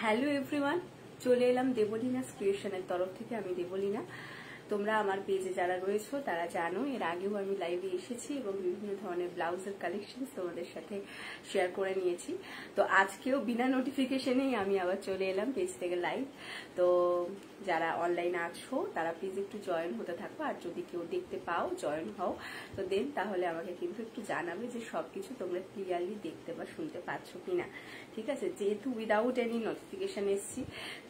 Hello everyone, চলে এলাম দেবলীনা ক্রিয়েশনের তরফ থেকে। আমি দেবলীনা। তোমরা আমার পেজে যারা রয়েছো তারা জানো, এর আগেও আমি লাইভে এসেছি এবং বিভিন্ন ধরনের ব্লাউজের কালেকশন তোমাদের সাথে শেয়ার করে নিয়েছি। তো আজকেও বিনা নোটিফিকেশনেই আমি আবার চলে এলাম পেজ থেকে লাইভ। তো যারা অনলাইনে আছো তারা প্লিজ একটু জয়েন হতে থাকো, আর যদি কেউ দেখতে পাও জয়েন হও তো দেন তাহলে আমাকে কিন্তু একটু জানাবে যে সবকিছু তোমরা ক্লিয়ারলি দেখতে বা শুনতে পাচ্ছ কিনা। ঠিক আছে, যেহেতু উইদাউট এনি নোটিফিকেশন এসছি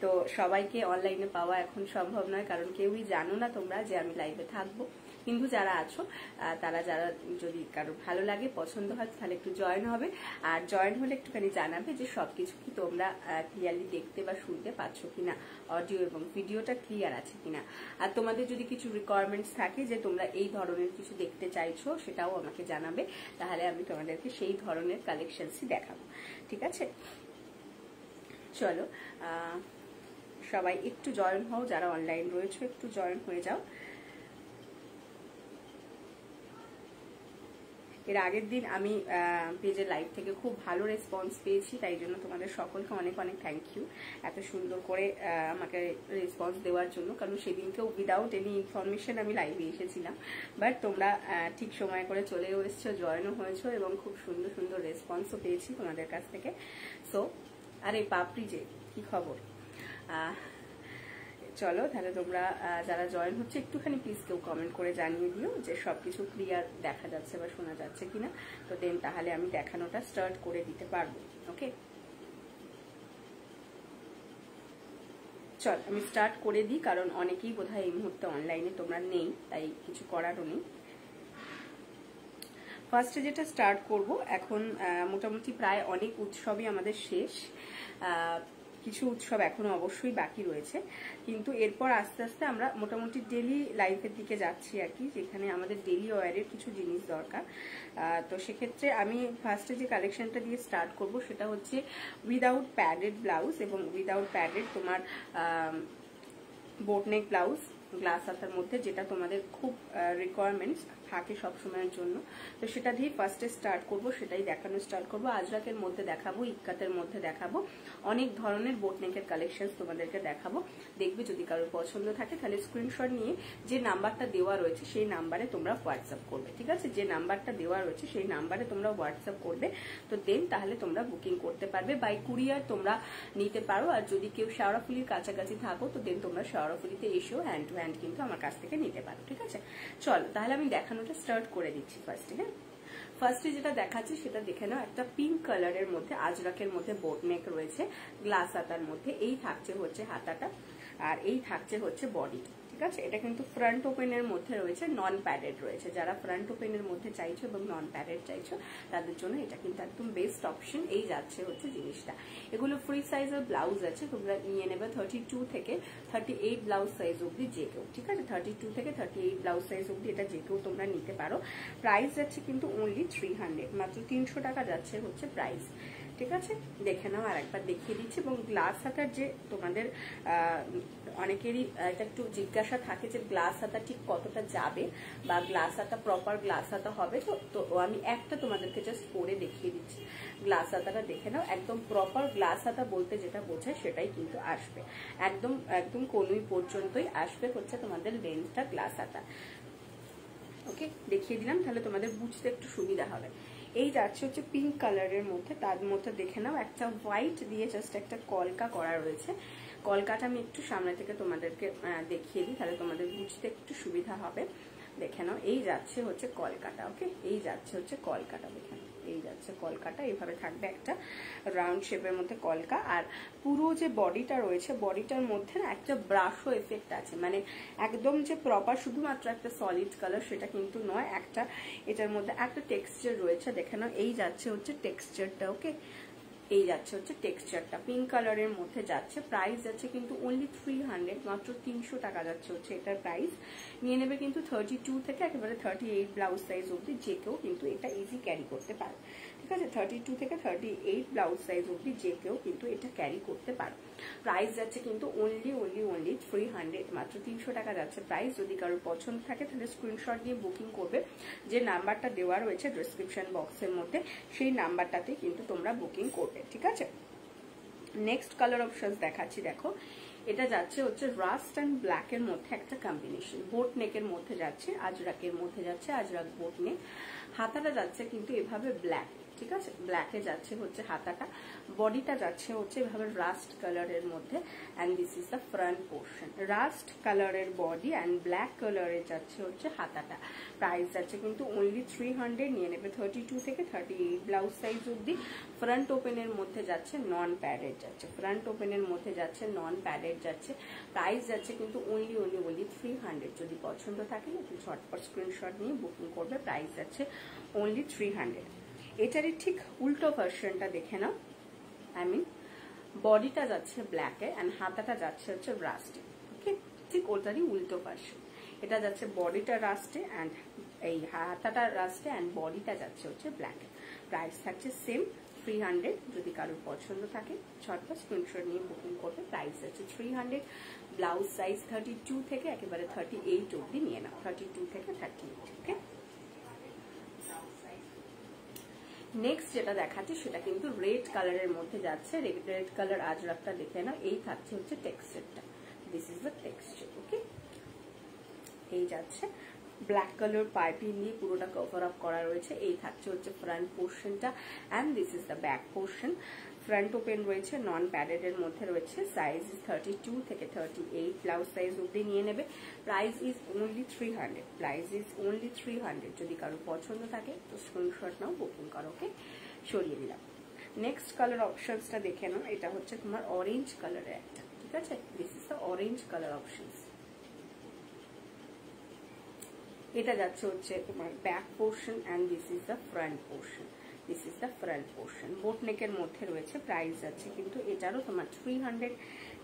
তো সবাইকে অনলাইনে পাওয়া এখন সম্ভব নয়, কারণ কেউই জানো না তোমরা যে আমি লাইভে থাকবো। কিন্তু যারা আছো তারা যারা যদি কারো ভালো লাগে পছন্দ হয় তাহলে একটু জয়েন হবে, আর জয়েন হলে একটুখানি জানাবে যে সবকিছু কি তোমরা ক্লিয়ারলি দেখতে বা শুনতে পাচ্ছ কিনা, অডিও এবং ভিডিওটা ক্লিয়ার আছে কিনা। আর তোমাদের যদি কিছু রিকোয়ারমেন্টস থাকে যে তোমরা এই ধরনের কিছু দেখতে চাইছো সেটাও আমাকে জানাবে, তাহলে আমি তোমাদেরকে সেই ধরনের কালেকশনসই দেখাবো। ঠিক আছে, চলো সবাই একটু জয়েন হও, যারা অনলাইন রয়েছে একটু জয়েন হয়ে যাও। এর আগের দিন আমি পেজের লাইভ থেকে খুব ভালো রেসপন্স পেয়েছি, তাই জন্য তোমাদের সকলকে অনেক অনেক থ্যাংক ইউ এত সুন্দর করে আমাকে রেসপন্স দেওয়ার জন্য। কারণ সেদিনকেও উইদাউট এনি ইনফরমেশন আমি লাইভে এসেছিলাম, বাট তোমরা ঠিক সময় করে চলেও এসছো, জয়েনও হয়েছো এবং খুব সুন্দর সুন্দর রেসপন্সও পেয়েছি তোমাদের কাছ থেকে। সো আর এই পাপড়ি যে কি খবর, চলো তাহলে তোমরা যারা জয়েন হচ্ছে একটুখানি প্লিজ কেউ কমেন্ট করে জানিয়ে দিও যে সবকিছু ক্লিয়ার দেখা যাচ্ছে বা শোনা যাচ্ছে কিনা। তো দেন তাহলে আমি দেখানোটা স্টার্ট করে দিতে পারবো। ওকে, চল আমি স্টার্ট করে দিই, কারণ অনেকেই বোধহয় এই মুহূর্তে অনলাইনে তোমরা নেই, তাই কিছু করারও নেই। ফার্স্টে যেটা স্টার্ট করব, এখন মোটামুটি প্রায় অনেক উৎসবই আমাদের শেষ, কিছু উৎসব এখনো অবশ্যই বাকি রয়েছে, কিন্তু এরপর আস্তে আস্তে আমরা মোটামুটি ডেলি লাইফের দিকে যাচ্ছি আর কি, যেখানে আমাদের ডেলি ওয়ারের কিছু জিনিস দরকার। তো সেক্ষেত্রে আমি ফার্স্টে যে কালেকশনটা দিয়ে স্টার্ট করব সেটা হচ্ছে উইদাউট প্যাডেড ব্লাউজ এবং উইদাউট প্যাডেড তোমার বোটনেক ব্লাউজ গ্লাস হাতার মধ্যে, যেটা তোমাদের খুব রিকোয়ারমেন্টস থাকে সবসময়ের জন্য। তো সেটা দিয়ে ফার্স্টে স্টার্ট করব, সেটাই দেখানো স্টার্ট করব। আজরাকের মধ্যে দেখাবো, ইক্কাতের মধ্যে দেখাবো, অনেক ধরনের বোটনেকের কালেকশন তোমাদেরকে দেখাবো। দেখবে যদি কারোর পছন্দ থাকে তাহলে স্ক্রিনশট নিয়ে যে নাম্বারটা দেওয়া রয়েছে সেই নাম্বারে তোমরা হোয়াটসঅ্যাপ করবে। ঠিক আছে, যে নাম্বারটা দেওয়া রয়েছে সেই নাম্বারে তোমরা হোয়াটসঅ্যাপ করবে, তো দেন তাহলে তোমরা বুকিং করতে পারবে। বাই কুরিয়ার তোমরা নিতে পারো, আর যদি কেউ শেওড়াফুলির কাছাকাছি থাকো তো দেন তোমরা শেওড়াফুলিতে এসেও হ্যান্ড টু হ্যান্ড কিন্তু আমার কাছ থেকে নিতে পারো। ঠিক আছে, চলো তাহলে আমি দেখানোটা স্টার্ট করে দিচ্ছি ফার্স্টে। হ্যাঁ, ফার্স্টে যেটা দেখাচ্ছি সেটা দেখে নাও। একটা পিঙ্ক কালারের মধ্যে আজরাকের মধ্যে বোটনেক রয়েছে গ্লাস হাতার মধ্যে। এই থাকছে হচ্ছে হাতাটা, আর এই থাকছে হচ্ছে বডিটা। ঠিক আছে, এটা কিন্তু ফ্রন্ট ওপেনের মধ্যে রয়েছে, নন প্যাডেড রয়েছে। যারা ফ্রন্ট ওপেনের মধ্যে চাইছো এবং নন প্যাডেড চাইছো তাদের জন্য এটা কিন্তু একদম বেস্ট অপশন। এই যাচ্ছে হচ্ছে জিনিসটা। এগুলো ফ্রি সাইজের ব্লাউজ আছে, তোমরা নিয়ে নেবে 32 থেকে 38 ব্লাউজ সাইজ অব্দি যে কেউ। ঠিক আছে, 32 থেকে 38 ব্লাউজ সাইজ অব্দি এটা যে কেউ তোমরা নিতে পারো। প্রাইস যাচ্ছে কিন্তু অনলি 300, মাত্র 300 টাকা যাচ্ছে হচ্ছে প্রাইস। ঠিক আছে, দেখে নাও, আর একবার দেখিয়ে দিচ্ছি। এবং গ্লাস হাতার যে তোমাদের অনেকেরই এটা একটু জিজ্ঞাসা থাকে যে গ্লাস হাতা ঠিক কতটা যাবে বা গ্লাস হাতা প্রপার গ্লাস হাতা হবে, তো আমি একটা তোমাদেরকে জাস্ট পরে দেখিয়ে দিচ্ছি। গ্লাস হাতাটা দেখে নাও, একদম প্রপার গ্লাস হাতা বলতে যেটা বোঝায় সেটাই কিন্তু আসবে, একদম একদম কনুই পর্যন্তই আসবে হচ্ছে তোমাদের লেন্থটা গ্লাস হাতা। ওকে, দেখিয়ে দিলাম, তাহলে তোমাদের বুঝতে একটু সুবিধা হবে। এই যাচ্ছে হচ্ছে পিঙ্ক কালারের মধ্যে, তার মধ্যে দেখে নাও একটা হোয়াইট দিয়ে জাস্ট একটা কলকা করা রয়েছে। কলকাটা আমি একটু সামনে থেকে তোমাদেরকে দেখিয়ে দিই, তাহলে তোমাদের বুঝতে একটু সুবিধা হবে। দেখে নাও, এই যাচ্ছে হচ্ছে কলকাটা। ওকে, এই যাচ্ছে হচ্ছে কলকাটা, দেখে নাও, এই যাচ্ছে কলকাটা। এইভাবে থাকবে একটা রাউন্ড শেপের মধ্যে কলকা, আর পুরো যে বডিটা রয়েছে বডিটার মধ্যে না একটা ব্রাশও এফেক্ট আছে, মানে একদম যে প্রপার শুধুমাত্র একটা সলিড কালার সেটা কিন্তু নয়, একটা এটার মধ্যে একটা টেক্সচার রয়েছে। দেখে নাও, এই যাচ্ছে হচ্ছে টেক্সচারটা। ওকে, এই যাচ্ছে হচ্ছে টেক্সচারটা, পিঙ্ক কালারের মধ্যে যাচ্ছে। প্রাইস যাচ্ছে কিন্তু অনলি 300, মাত্র 300 টাকা যাচ্ছে হচ্ছে এটার প্রাইস। নিয়ে নেবে কিন্তু 32 থেকে একেবারে 38 ব্লাউজ সাইজ অব্দি যে কেউ কিন্তু এটা ইজি ক্যারি করতে পারে। ঠিক আছে, 32 থেকে 38 ব্লাউজ সাইজ অব্দি যে কেউ কিন্তু এটা ক্যারি করতে পারে। প্রাইস যাচ্ছে কিন্তু অনলি 300, মাত্র 300 টাকা যাচ্ছে প্রাইস। যদি কারোর পছন্দ থাকে তাহলে স্ক্রিনশট দিয়ে বুকিং করবে, যে নাম্বারটা দেওয়া রয়েছে ডেসক্রিপশন বক্সের মধ্যে সেই নাম্বারটাতে কিন্তু তোমরা বুকিং করবে। ঠিক আছে, নেক্সট কালার অপশনস দেখাচ্ছি, দেখো এটা যাচ্ছে হচ্ছে রাস্ট অ্যান্ড ব্ল্যাক এর মধ্যে একটা কম্বিনেশন, বোট নেকের মধ্যে যাচ্ছে, আজরাকের মধ্যে যাচ্ছে, আজরাক বোট নেক, হাতাটা যাচ্ছে কিন্তু এভাবে ব্ল্যাক, ঠিক আছে, ব্ল্যাকে যাচ্ছে হচ্ছে হাতাটা, বডিটা যাচ্ছে হচ্ছে এভাবে রাস্ট কালারের মধ্যে, and this is the front portion. Rust কালারের বডি অ্যান্ড ব্ল্যাক কালারের যাচ্ছে হচ্ছে হাতাটা। প্রাইস যাচ্ছে কিন্তু অনলি 300, নিয়ে নেবে 32 থেকে 38 ব্লাউজ সাইজ অব্দি। ফ্রন্ট ওপেনের মধ্যে যাচ্ছে, নন প্যাডেড যাচ্ছে, ফ্রন্ট ওপেনের মধ্যে যাচ্ছে, নন প্যাডেড যাচ্ছে। প্রাইস যাচ্ছে কিন্তু অনলি 300। যদি পছন্দ থাকে একটু ঝটপট স্ক্রিনশট নিয়ে বুকিং করবে। প্রাইস যাচ্ছে অনলি 300। এটারই ঠিক উল্টো ভার্সনটা দেখে নাও, আই মিন বডিটা যাচ্ছে ব্ল্যাকে অ্যান্ড হাতাটা যাচ্ছে হচ্ছে রাস্টে, ওকে, ঠিক ওটারই উল্টো ভার্সন। এটা যাচ্ছে বডিটা রাস্টে অ্যান্ড এই হাতাটা রাস্টে অ্যান্ড বডিটা যাচ্ছে হচ্ছে ব্ল্যাকে। প্রাইস থাকছে সেম 300। যদি কারোর পছন্দ থাকে ঝটপট স্ক্রিনশট নিয়ে বুকিং করবে। প্রাইস যাচ্ছে 300। ব্লাউজ সাইজ 32 থেকে একেবারে 38 অব্দি নিয়ে নাও, 32 থেকে 38, ওকে। নেক্সট যেটা দেখাচ্ছি সেটা কিন্তু রেড কালারের মধ্যে যাচ্ছে, রেড কালার আজরাকটা দেখে নাও। এই থাকছে হচ্ছে টেক্সচারটা, দিস ইজ দ্য টেক্সচার, ওকে। এই যাচ্ছে ব্ল্যাক কালার পাইপিং দিয়ে পুরোটা কভার আপ করা রয়েছে। এই থাকছে হচ্ছে ফ্রন্ট পোর্শনটা and this is the back portion. Front open রয়েছে, নন প্যাডেড এর মধ্যে রয়েছে। সাইজ ইজ 32 থেকে 38 ব্লাউজ সাইজ অব্দি নিয়ে নেবে। Price is only 300। Price is only 300। যদি কারো পছন্দ থাকে তো স্ক্রিনশট নাও, বুকিং করো, ওকে। সরিয়ে দিলাম। নেক্সট কালার অপশনসটা দেখে নাও। এটা হচ্ছে তোমার অরেঞ্জ কালারের একটা, ঠিক আছে, this is the orange colour options. এটা যাচ্ছে হচ্ছে তোমার back portion and this is the front portion, this is the front portion. Boat নেকের মধ্যে রয়েছে। প্রাইস যাচ্ছে কিন্তু এটারও তোমার 300।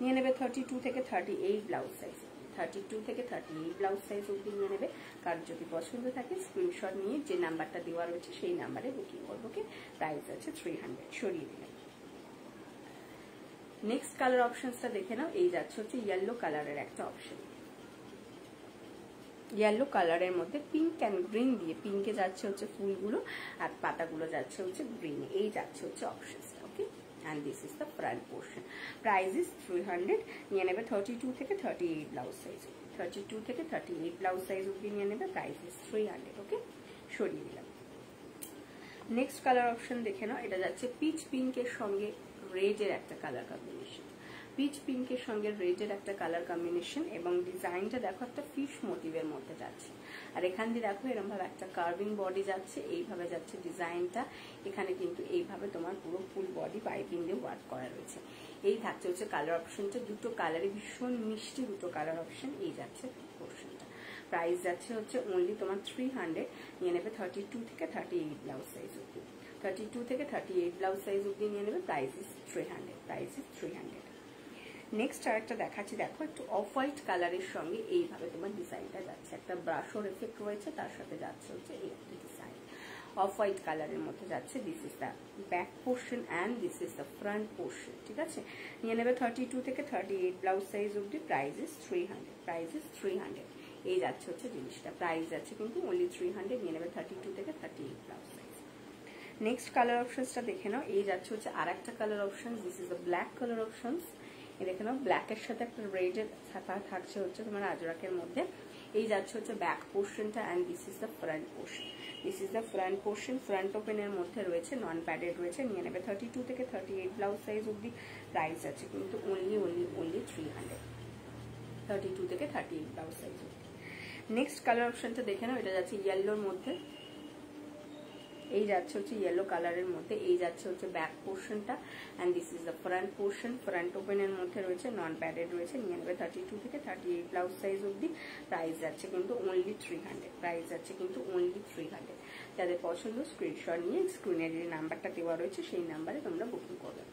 নিয়ে নেবে 32 থেকে 38 ব্লাউজ সাইজ, 32 থেকে 38 ব্লাউজ সাইজ অব্দি নিয়ে নেবে। কার যদি পছন্দ থাকে স্ক্রিনশট নিয়ে যে নাম্বারটা দেওয়া রয়েছে সেই নাম্বারে বুকিং করবো, ওকে। প্রাইস আছে 300। সরিয়ে দিলাম। নেক্সট কালার অপশনসটা দেখে নাও। এই যাচ্ছে হচ্ছে ইয়েলো কালারের একটা অপশন, ইয়েলো কালারের মধ্যে পিঙ্ক অ্যান্ড গ্রিন দিয়ে, পিঙ্কে যাচ্ছে হচ্ছে ফুলগুলো আর পাতাগুলো যাচ্ছে হচ্ছে গ্রিন। এই যাচ্ছে হচ্ছে অপশনসটা, okay. And this is the front portion. Price is 300। নিয়ে নেবে 32 থেকে 38 ব্লাউজ সাইজ, 32 থেকে 38 ব্লাউজ সাইজ অব্দি নিয়ে নেবে। প্রাইস ইজ 300, ওকে। সরিয়ে দিলাম। নেক্সট কালার অপশন দেখে নাও। এটা যাচ্ছে পিচ পিঙ্কের সঙ্গে রেডের একটা কালার কম্বিনেশন, পিচ পিঙ্কের সঙ্গে রেডের একটা কালার কম্বিনেশন এবং ডিজাইনটা দেখো একটা ফিশ মোটিভের মধ্যে যাচ্ছে। আর এখান দিয়ে দেখো এরকম ভাবে একটা কার্ভিং বডি যাচ্ছে, এইভাবে যাচ্ছে ডিজাইনটা। এখানে কিন্তু এইভাবে তোমার পুরো ফুল বডি পাইপিং দিয়ে ওয়ার্ক করা রয়েছে। এই থাকছে হচ্ছে কালার অপশনটা, দুটো কালারে ভীষণ মিষ্টি দুটো কালার অপশন। এই যাচ্ছে পোর্শনটা। প্রাইস যাচ্ছে হচ্ছে অনলি তোমার 300। নিয়ে নেবে 32 থেকে 38 ব্লাউজ সাইজ অব্দি, 32 থেকে 38 ব্লাউজ সাইজ অব্দি নিয়ে নেবে। Price is 300। Price is 300। Next আরেকটা দেখাচ্ছি, দেখো একটু অফ হোয়াইট কালারের সঙ্গে এইভাবে তোমার ডিজাইনটা যাচ্ছে, একটা ব্রাশোর এফেক্ট রয়েছে, তার সাথে যাচ্ছে হচ্ছে এই একটা ডিজাইন অফ হোয়াইট কালারের মধ্যে যাচ্ছে। This is the back portion and this is the front portion, ঠিক আছে। নিয়ে নেবে 32 থেকে 38 ব্লাউজ সাইজ অব্দি। Price is 300। Price is 300। এই যাচ্ছে হচ্ছে জিনিসটা। প্রাইস যাচ্ছে কিন্তু অনলি 300। নিয়ে নেবে 32 থেকে 38 ব্লাউজ সাইজ। নেক্সট কালার অপশনসটা দেখে নাও। এই যাচ্ছে হচ্ছে আর একটা colour option, this is the black colour options. দেখে নাও ব্ল্যাকের সাথে একটা রেডের ছাপা থাকছে হচ্ছে তোমার আজরাকের মধ্যে। এই যাচ্ছে হচ্ছে ব্যাক পোর্শনটা and this is the front portion, this is the front portion. Front ওপেনের মধ্যে রয়েছে, নন প্যাডেড রয়েছে। নিয়ে নেবে 32 থেকে 38 ব্লাউজ সাইজ অব্দি। প্রাইস আছে কিন্তু অনলি 300, 32 থেকে 38 ব্লাউজ সাইজ অব্দি। নেক্সট কালার অপশনটা দেখে নাও। এটা যাচ্ছে ইয়েলোর মধ্যে, এই যাচ্ছে হচ্ছে ইয়েলো কালারের মধ্যে। এই যাচ্ছে হচ্ছে ব্যাক পোর্শনটা and this is the front portion. Front ওপেনের মধ্যে রয়েছে, নন প্যাডেড রয়েছে। নিয়ে নেবে 32 থেকে 38 ব্লাউজ সাইজ অব্দি। প্রাইস যাচ্ছে কিন্তু অনলি 300। প্রাইস যাচ্ছে কিন্তু অনলি 300। যাদের পছন্দ স্ক্রিনশট নিয়ে স্ক্রিনের যে নাম্বারটা দেওয়া রয়েছে সেই নাম্বারে তোমরা বুকিং করবে।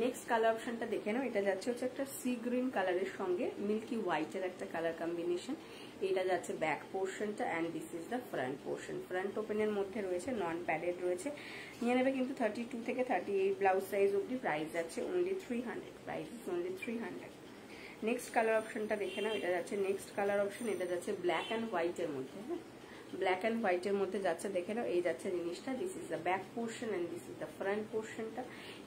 নেক্সট কালার অপশনটা দেখে নাও। এটা যাচ্ছে হচ্ছে একটা সি গ্রিন কালারের সঙ্গে মিল্কি হোয়াইটের একটা কালার কম্বিনেশন। এটা যাচ্ছে ব্যাক পোর্শনটা and this is the front portion. Front ওপেনের মধ্যে রয়েছে, নন প্যাডেড রয়েছে। নিয়ে নেবে কিন্তু 32 থেকে 38 ব্লাউজ সাইজ অব্দি। প্রাইস যাচ্ছে only 300। Price is only 300। Next colour অপশনটা দেখে নাও। এটা যাচ্ছে নেক্সট কালার অপশন। এটা যাচ্ছে ব্ল্যাক অ্যান্ড হোয়াইটের মধ্যে, হ্যাঁ ব্ল্যাক অ্যান্ড হোয়াইটের মধ্যে যাচ্ছে, দেখে নাও। এই যাচ্ছে জিনিসটা, this is the back portion and this is the front পোর্শনটা।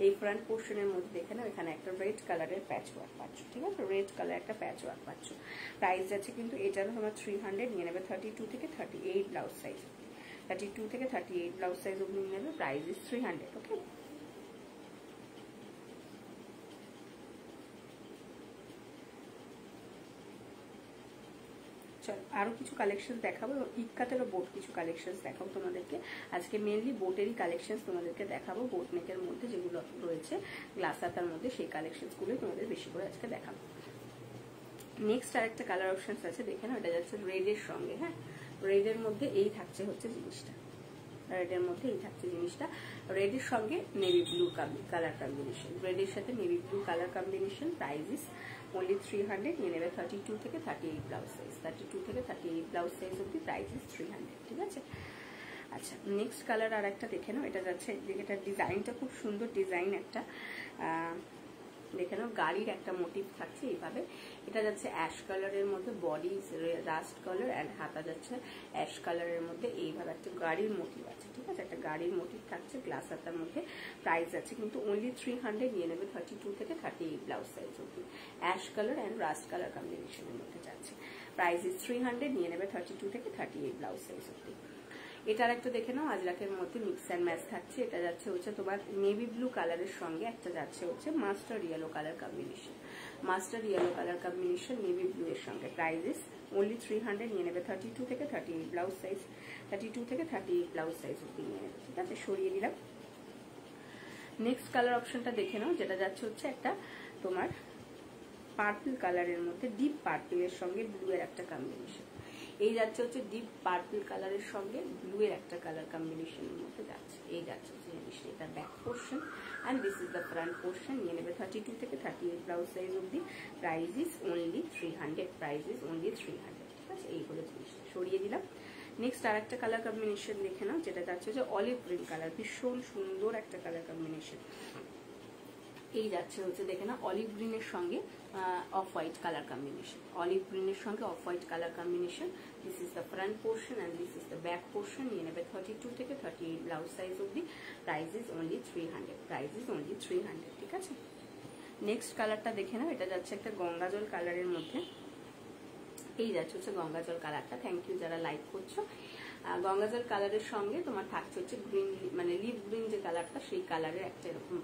এই ফ্রন্ট পোর্শনের মধ্যে দেখে নাও এখানে একটা রেড কালারের প্যাচ ওয়ার্ক পাচ্ছ, ঠিক আছে, রেড কালার একটা প্যাচ ওয়ার্ক পাচ্ছ। প্রাইস যাচ্ছে কিন্তু এটারও তোমার 300, নিয়ে নেবে 32 থেকে 38 ব্লাউজ সাইজ, 32 থেকে 38 ব্লাউজ সাইজ অব্দি নিয়ে নেবে। Price is 300। ওকে, চলো আরো কিছু কালেকশন দেখাবো, ইক্কাতেরও বোট কিছু কালেকশন দেখাবো তোমাদেরকে। আজকে মেনলি বোটেরই কালেকশন তোমাদেরকে দেখাবো, বোট নেকের মধ্যে যেগুলো রয়েছে গ্লাস হাতার মধ্যে, সেই কালেকশন গুলোই তোমাদের বেশি করে আজকে দেখাবো। নেক্সট আরেকটা কালার অপশন আছে, দেখে নাও। এটা যাচ্ছে রেডের সঙ্গে, হ্যাঁ, রেডের মধ্যে এই থাকছে হচ্ছে জিনিসটা, রেডের মধ্যে এই থাকছে জিনিসটা, রেডের সঙ্গে নেভি ব্লু কালার কম্বিনেশন, রেডের সাথে navy blue colour combination. Price is only 300, নিয়ে নেবে 32 থেকে 38 ব্লাউজ সাইজ, 32 থেকে 38 ব্লাউজ সাইজ অব্দি। প্রাইস ইজ 300, ঠিক আছে। আচ্ছা, নেক্সট কালার আর একটা দেখে নাও। এটা যাচ্ছে, এটার ডিজাইনটা খুব সুন্দর ডিজাইন একটা, দেখে নাও গাড়ির একটা মোটিভ থাকছে এইভাবে। এটা যাচ্ছে অ্যাশ কালারের মধ্যে, বডি রাস্ট কালার অ্যান্ড হাতা যাচ্ছে অ্যাশ কালারের মধ্যে, এইভাবে একটা গাড়ির মোটিভ আছে, ঠিক আছে, একটা গাড়ির মোটিভ থাকছে গ্লাস হাতার মধ্যে। প্রাইস আছে কিন্তু অনলি 300, নিয়ে নেবে 32 থেকে 38 ব্লাউজ সাইজ অব্দি। Ash colour and rust colour কম্বিনেশনের মধ্যে যাচ্ছে। প্রাইস ইজ 300, নিয়ে নেবে 32 থেকে 38 ব্লাউজ সাইজ অব্দি। এটার একটা দেখে নাও, আজরাকের মধ্যে মিক্স অ্যান্ড ম্যাচ থাকছে। এটা যাচ্ছে হচ্ছে তোমার নেভি ব্লু কালারের সঙ্গে একটা যাচ্ছে হচ্ছে mustard yellow colour combination, mustard yellow colour combination navy blue এর সঙ্গে। প্রাইস ইজ অনলি 300, নিয়ে নেবে 32 থেকে 38 ব্লাউজ সাইজ, 32 থেকে 38 ব্লাউজ সাইজ অব্দি নিয়ে নেবে, ঠিক আছে, সরিয়ে দিলাম। নেক্সট কালার অপশনটা দেখে নাও, যেটা যাচ্ছে হচ্ছে একটা তোমার পার্পল কালারের মধ্যে, ডিপ পার্পলের সঙ্গে ব্লু এর একটা কম্বিনেশন। এই যাচ্ছে হচ্ছে ডিপ পার্পল কালারের সঙ্গে ব্লু এর একটা কালার কম্বিনেশনের মধ্যে যাচ্ছে, এই যাচ্ছে হচ্ছে জিনিসটা। এটা back portion and this is the front portion, নিয়ে নেবে 32 থেকে 38 ব্লাউজ সাইজ অব্দি। Price is only 300, price is only 300, ঠিক আছে। এই হলো জিনিসটা, সরিয়ে দিলাম। নেক্সট আর একটা কালার কম্বিনেশন দেখে নাও, যেটা যাচ্ছে হচ্ছে অলিভ গ্রিন কালার, ভীষণ সুন্দর একটা কালার কম্বিনেশন। এই যাচ্ছে হচ্ছে দেখে না অলিভ গ্রিনের সঙ্গে off white colour combination, olive গ্রিনের সঙ্গে off white colour combination. This is the front portion and this is the back portion, নিয়ে নেবে 32 থেকে 38 ব্লাউজ সাইজ অব্দি। Price is only 300, price is only 300, ঠিক আছে। নেক্সট কালারটা দেখে নাও, এটা যাচ্ছে একটা গঙ্গা জল কালারের মধ্যে, এই যাচ্ছে হচ্ছে গঙ্গা জল কালারটা। থ্যাংক ইউ যারা লাইক করছো। গঙ্গা জল কালারের সঙ্গে তোমার থাকছে হচ্ছে গ্রিন, মানে লিভ গ্রিন যে কালারটা, সেই কালারের একটা এরকম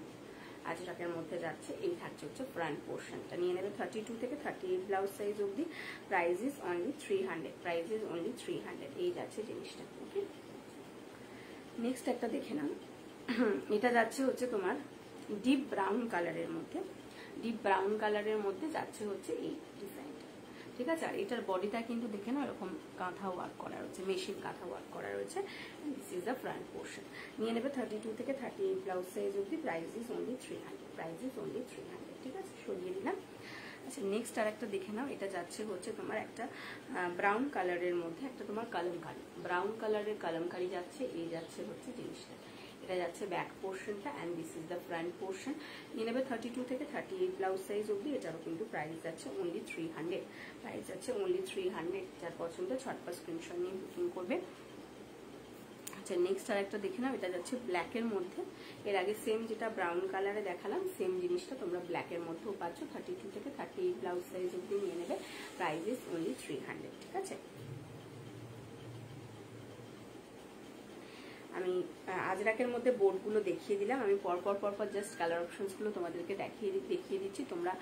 আজরাকের মধ্যে যাচ্ছে। এই থাকছে হচ্ছে ফ্রন্ট পোর্শনটা, নিয়ে নেবে 32 থেকে 38 ব্লাউজ সাইজ অব্দি। Price is only 300, price is only 300, এই যাচ্ছে জিনিসটা। ওকে, নেক্সট একটা দেখে নাও। এটা যাচ্ছে হচ্ছে তোমার ডিপ ব্রাউন কালারের মধ্যে, ডিপ ব্রাউন কালারের মধ্যে যাচ্ছে হচ্ছে এই ডিজাইনটা, ঠিক আছে। আর এটার বডিটা কিন্তু দেখে নাও এরকম কাঁথা ওয়ার্ক করা রয়েছে, মেশিন কাঁথা ওয়ার্ক করা রয়েছে। This is the front portion, নিয়ে নেবে 32 থেকে 38 ব্লাউজ সাইজ অব্দি। Price is only 300, price is only 300, ঠিক আছে, সরিয়ে দিলাম। আচ্ছা, নেক্সট আর একটা দেখে নাও। এটা যাচ্ছে হচ্ছে তোমার একটা ব্রাউন কালারের মধ্যে একটা তোমার কালামকারি, ব্রাউন কালারের কালামকারি যাচ্ছে, এই যাচ্ছে হচ্ছে জিনিসটা। এটা যাচ্ছে ব্যাক পোর্শনটা and this is the front portion, নিয়ে নেবে 32 থেকে 38 ব্লাউজ সাইজ অব্দি। এটারও কিন্তু প্রাইস যাচ্ছে অনলি 300, প্রাইস যাচ্ছে অনলি 300। যার পছন্দ ছটপট স্ক্রিনশট নিয়ে বুকিং করবে। আচ্ছা, নেক্সট আর একটা দেখে নাও। এটা যাচ্ছে ব্ল্যাকের মধ্যে, এর আগে সেম যেটা ব্রাউন কালারে দেখালাম সেম জিনিসটা তোমরা ব্ল্যাকের মধ্যেও পাচ্ছ। 32 থেকে 38 ব্লাউজ সাইজ অব্দি নিয়ে নেবে। প্রাইস ইজ অনলি 300, ঠিক আছে। আমি আজরাকের মধ্যে বোর্ডগুলো দেখিয়ে দিলাম। আমি পরপর জাস্ট কালার অপশনসগুলো তোমাদেরকে দেখিয়ে দিচ্ছি, তোমরা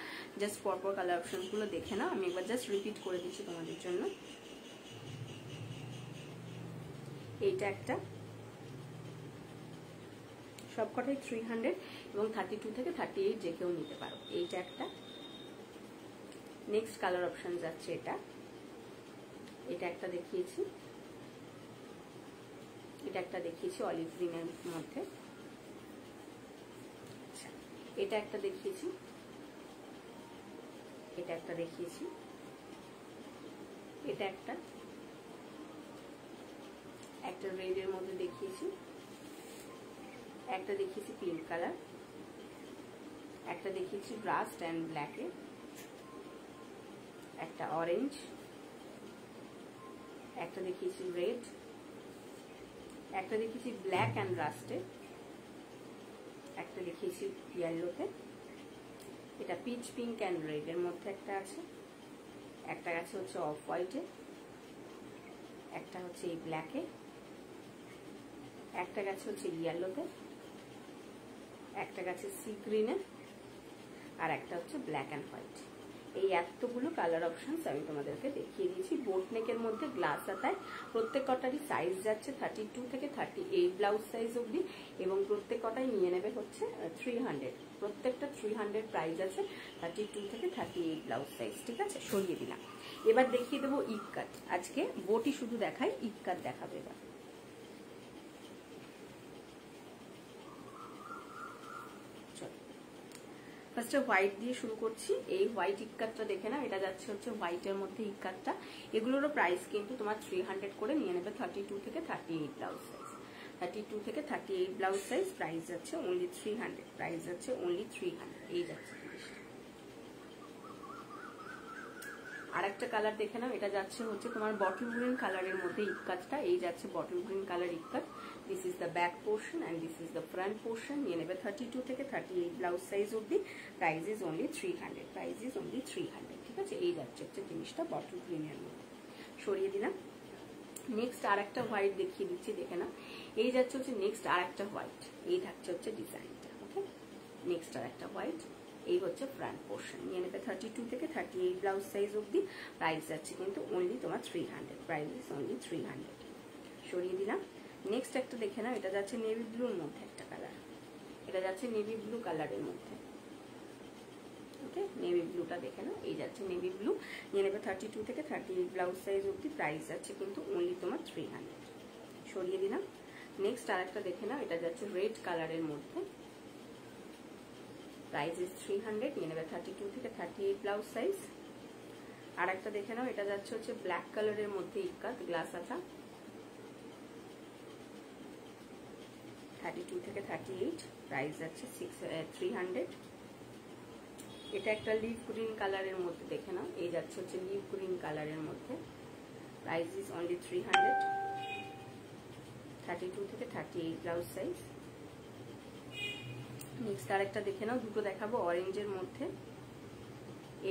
জাস্ট পরপর কালার অপশনসগুলো দেখে নাও। আমি একবার জাস্ট রিপিট করে দিচ্ছি তোমাদের জন্য। এইটা একটা, সবকটাই 300 এবং 32 থেকে 38 যে কেউ নিতে পারো। এইটা একটা। নেক্সট কালার অপশন যাচ্ছে এটা, এটা একটা দেখিয়েছি, এটা একটা দেখিয়েছি অলিভ গ্রিনের মধ্যে। আচ্ছা, এটা একটা দেখিয়েছি, এটা একটা দেখিয়েছি, এটা একটা একটা রেডের মধ্যে দেখিয়েছি, একটা দেখিয়েছি পিঙ্ক কালার, একটা দেখিয়েছি রাস্ট অ্যান্ড ব্ল্যাকে, একটা অরেঞ্জ, একটা দেখিয়েছি রেড, একটা দেখিয়েছি ব্ল্যাক অ্যান্ড রাস্টে, একটা দেখিয়েছি ইয়েলোতে, এটা পিচ পিঙ্ক অ্যান্ড রেড এর মধ্যে একটা আছে, একটা গেছে হচ্ছে অফ হোয়াইটে, একটা হচ্ছে এই ব্ল্যাকে, একটা গেছে হচ্ছে ইয়েলোতে, একটা গেছে সি গ্রিনে, আর একটা হচ্ছে ব্ল্যাক অ্যান্ড হোয়াইট। এই এতগুলো কালার অপশনস আমি তোমাদেরকে দেখিয়ে দিয়েছি। বোট নেকের মধ্যে গ্লাস আতায় প্রত্যেক কটারই সাইজ যাচ্ছে 32 থেকে 38 ব্লাউজ সাইজ অবধি, এবং প্রত্যেক কটাই নিয়ে নেবে হচ্ছে 300, প্রত্যেকটা 300 প্রাইস আছে 32 থেকে 38 ব্লাউজ সাইজ। ঠিক আছে, সরিয়ে দিলাম। এবার দেখিয়ে দেবো ইক্কাত। আজকে বোটই শুধু দেখাই, ইক্কাত দেখাবে এবার। ফার্স্টে হোয়াইট দিয়ে শুরু করছি। এই হোয়াইট ইক্কাতটা দেখে না, এটা যাচ্ছে হচ্ছে হোয়াইটের মধ্যে ইক্কাতটা। এগুলোরও প্রাইস কিন্তু তোমার 300 করে নিয়ে নেবে 32 থেকে 38 ব্লাউজ সাইজ। 32 থেকে 38 ব্লাউজ সাইজ প্রাইস যাচ্ছে অনলি 300, প্রাইস যাচ্ছে অনলি 300। এই যাচ্ছে আর একটা কালার দেখে নাও, এটা যাচ্ছে হচ্ছে তোমার বটল গ্রিন কালারের মধ্যে ইক্কাতটা। এই যাচ্ছে bottle green colour ikat. This is the back portion and this is the front portion. নিয়ে নেবে 32 থেকে 38 ব্লাউজ সাইজ অব্দি, price is only 300, price is only 300। ঠিক আছে, এই যাচ্ছে হচ্ছে জিনিসটা বটল গ্রিনের মধ্যে। সরিয়ে দিলাম। নেক্সট আর একটা হোয়াইট দেখিয়ে দিচ্ছি, দেখে নাও। এই যাচ্ছে হচ্ছে নেক্সট আর একটা হোয়াইট, এই থাকছে হচ্ছে ডিজাইনটা। ওকে, নেক্সট আর একটা হোয়াইট, এই হচ্ছে ফ্রন্ট পোর্শন। নিয়ে নেবে 32 থেকে 38 ব্লাউজ সাইজ অব্দি, প্রাইস যাচ্ছে কিন্তু অনলি তোমার 300, প্রাইস ইজ অনলি 300। সরিয়ে দিলাম। নেক্সট একটা দেখে নাও, এটা যাচ্ছে নেভি ব্লুর মধ্যে একটা কালার, এটা যাচ্ছে নেভি ব্লু কালারের মধ্যে। ওকে, নেভি ব্লুটা দেখে নাও, এই যাচ্ছে নেভি ব্লু। নিয়ে নেবে 32 থেকে 38 ব্লাউজ সাইজ অব্দি, প্রাইস যাচ্ছে কিন্তু অনলি তোমার 300। সরিয়ে দিলাম। নেক্সট আর একটা দেখে নাও, এটা যাচ্ছে রেড কালারের মধ্যে, প্রাইস ইজ 300। নিয়ে নেবে 32 থেকে 38 ব্লাউজ সাইজ। আর একটা দেখে নাও, এটা যাচ্ছে হচ্ছে ব্ল্যাক কালারের মধ্যে ইক্কাত গ্লাস আতা, 32 থেকে 38, প্রাইস যাচ্ছে 300। এটা একটা লিভ গ্রিন কালারের মধ্যে দেখে নাও, এই যাচ্ছে হচ্ছে লিভ গ্রিন কালারের মধ্যে, প্রাইস ইজ অনলি 300, 32 থেকে 38 ব্লাউজ সাইজ। নেক্সট আর একটা দেখে নাও, দুটো দেখাবো অরেঞ্জের মধ্যে।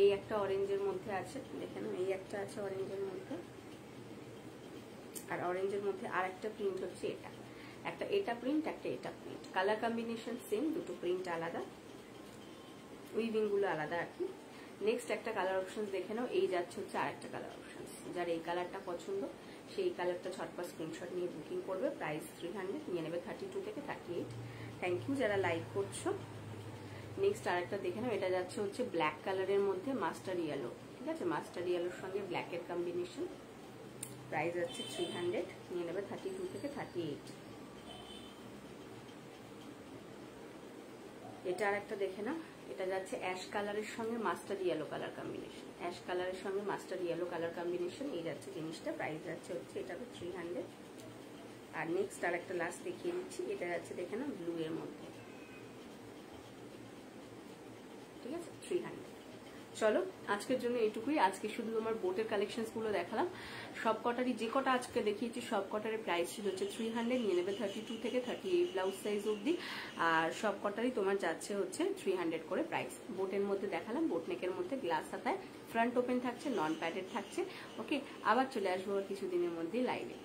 এই একটা অরেঞ্জের মধ্যে আছে, দেখে নাও, এই একটা আছে অরেঞ্জের মধ্যে, আর অরেঞ্জের মধ্যে আর একটা প্রিন্ট হচ্ছে এটা, একটা এটা প্রিন্ট, একটা এটা প্রিন্ট। কালার কম্বিনেশন সেম, দুটো প্রিন্ট আলাদা, উইভিং গুলো আলাদা আর কি। নেক্সট একটা কালার অপশন দেখে নাও, এই যাচ্ছে হচ্ছে আর একটা কালার অপশন। যার এই কালারটা পছন্দ সেই কালারটা ঝটপট স্ক্রিনশট নিয়ে বুকিং করবে, প্রাইস 300। নিয়ে নেবে 32 থেকে 38। থ্যাংক ইউ যারা লাইক করছো। নেক্সট আর একটা দেখে নাও, এটা যাচ্ছে হচ্ছে ব্ল্যাক কালারের মধ্যে মাস্টার ইয়েলো। ঠিক আছে, মাস্টার ইয়েলোর সঙ্গে ব্ল্যাকের কম্বিনেশন, প্রাইস যাচ্ছে 300। নিয়ে নেবে 32 থেকে 38। এটা আর একটা দেখে না, এটা যাচ্ছে অ্যাশ কালারের সঙ্গে master yellow colour combination, ash কালারের সঙ্গে মাস্টার ইয়েলো কালার কম্বিনেশন। এই যাচ্ছে জিনিসটা, প্রাইস যাচ্ছে হচ্ছে এটা 300। আর নেক্সট আর একটা লাস্ট দেখিয়ে দিচ্ছি, এটা যাচ্ছে দেখে না ব্লু এর মধ্যে। ঠিক আছে, 300। চলো আজকের জন্য এইটুকুই। আজকে শুধু আমার বোটের কালেকশনস গুলো দেখালাম। সব কটারই যে কটা আজকে দেখিয়েছি সব কটারই প্রাইস ছিল হচ্ছে 300। নিয়ে নেবে 32 থেকে 38 ব্লাউজ সাইজ অব্দি, আর সব কটারই তোমার যাচ্ছে হচ্ছে 300 করে প্রাইস। বোটের মধ্যে দেখালাম, বোট নেকের মধ্যে গ্লাস হাতায়, ফ্রন্ট ওপেন থাকছে, নন প্যাডেড থাকছে। ওকে, আবার চলে আসবো কিছুদিনের মধ্যে লাইভে।